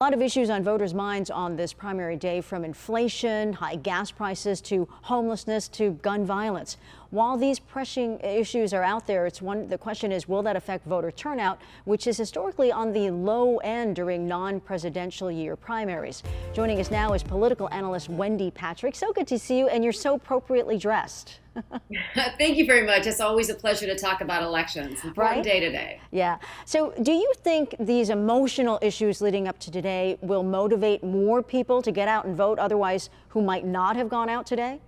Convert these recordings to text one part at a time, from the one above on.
A lot of issues on voters' minds on this primary day, from inflation, high gas prices, to homelessness, to gun violence. While these pressing issues are out there, the question is, will that affect voter turnout, which is historically on the low end during non-presidential year primaries. Joining us now is political analyst Wendy Patrick. So good to see you, and you're so appropriately dressed. Thank you very much. It's always a pleasure to talk about elections. Important day today. Yeah. So do you think these emotional issues leading up to today will motivate more people to get out and vote, otherwise who might not have gone out today?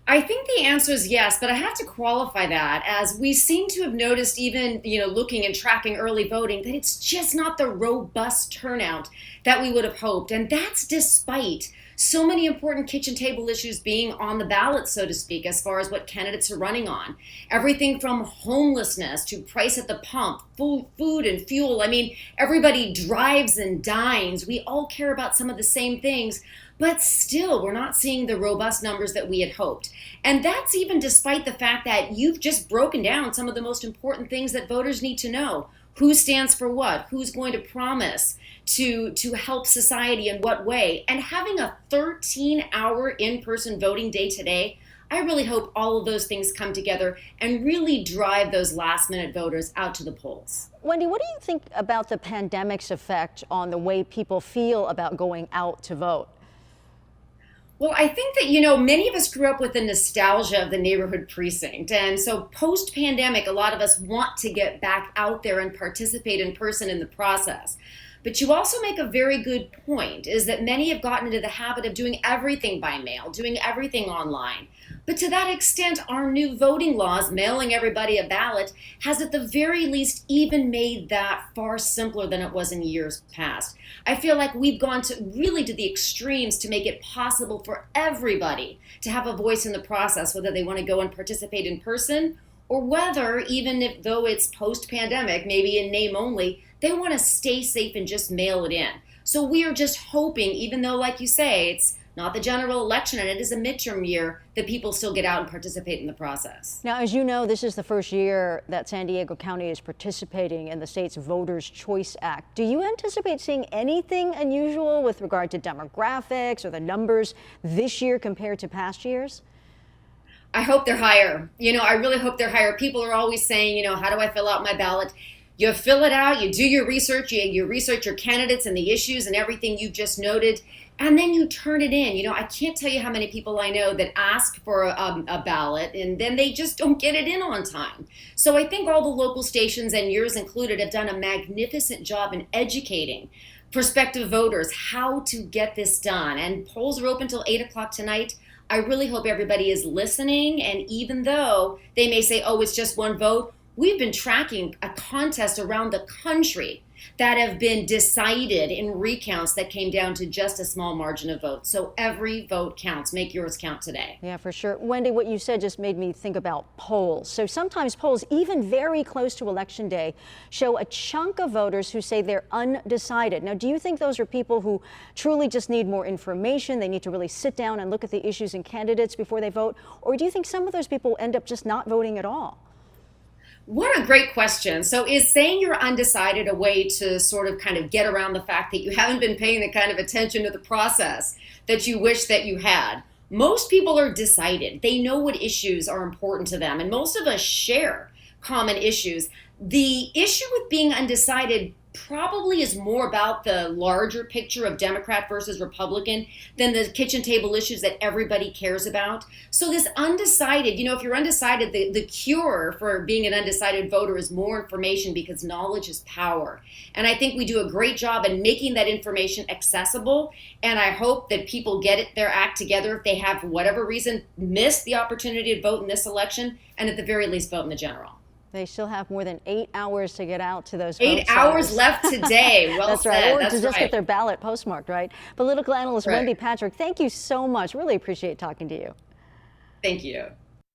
I think the answer is yes, but I have to qualify that, as we seem to have noticed, even looking and tracking early voting, that it's just not the robust turnout that we would have hoped. And that's despite so many important kitchen table issues being on the ballot, so to speak, as far as what candidates are running on. Everything from homelessness to price at the pump, food and fuel. I mean, everybody drives and dines. We all care about some of the same things, but still we're not seeing the robust numbers that we had hoped. And that's even despite the fact that you've just broken down some of the most important things that voters need to know. Who stands for what? Who's going to promise to help society in what way? And having a 13-hour in-person voting day today, I really hope all of those things come together and really drive those last-minute voters out to the polls. Wendy, what do you think about the pandemic's effect on the way people feel about going out to vote? Well, I think that, many of us grew up with the nostalgia of the neighborhood precinct. And so post-pandemic, a lot of us want to get back out there and participate in person in the process. But you also make a very good point, is that many have gotten into the habit of doing everything by mail, doing everything online. But to that extent, our new voting laws, mailing everybody a ballot, has at the very least even made that far simpler than it was in years past. I feel like we've gone to the extremes to make it possible for everybody to have a voice in the process, whether they want to go and participate in person, or whether, even if though it's post-pandemic, maybe in name only, they want to stay safe and just mail it in. So we are just hoping, even though, like you say, it's not the general election and it is a midterm year, that people still get out and participate in the process. Now, as you know, this is the first year that San Diego County is participating in the state's Voters' Choice Act. Do you anticipate seeing anything unusual with regard to demographics or the numbers this year compared to past years? I hope they're higher. I really hope they're higher. People are always saying, how do I fill out my ballot? You fill it out, you do your research, you research your candidates and the issues and everything you just noted, and then you turn it in. I can't tell you how many people I know that ask for a ballot and then they just don't get it in on time. So I think all the local stations, and yours included, have done a magnificent job in educating prospective voters how to get this done. And polls are open till 8 o'clock tonight. I really hope everybody is listening, and even though they may say, oh, it's just one vote, we've been tracking a contest around the country that have been decided in recounts that came down to just a small margin of votes. So every vote counts. Make yours count today. Yeah, for sure. Wendy, what you said just made me think about polls. So sometimes polls, even very close to Election Day, show a chunk of voters who say they're undecided. Now, do you think those are people who truly just need more information? They need to really sit down and look at the issues and candidates before they vote? Or do you think some of those people end up just not voting at all? What a great question. So is saying you're undecided a way to sort of kind of get around the fact that you haven't been paying the kind of attention to the process that you wish that you had? Most people are decided. They know what issues are important to them, and most of us share common issues. The issue with being undecided probably is more about the larger picture of Democrat versus Republican than the kitchen table issues that everybody cares about. So this undecided, if you're undecided, the cure for being an undecided voter is more information, because knowledge is power. And I think we do a great job in making that information accessible. And I hope that people get their act together if they have, for whatever reason, missed the opportunity to vote in this election, and at the very least vote in the general. They still have more than 8 hours to get out to those 8 hours left today. Well That's said. right. Or That's to just right. get their ballot postmarked, right? Political analyst Wendy Patrick, thank you so much. Really appreciate talking to you. Thank you.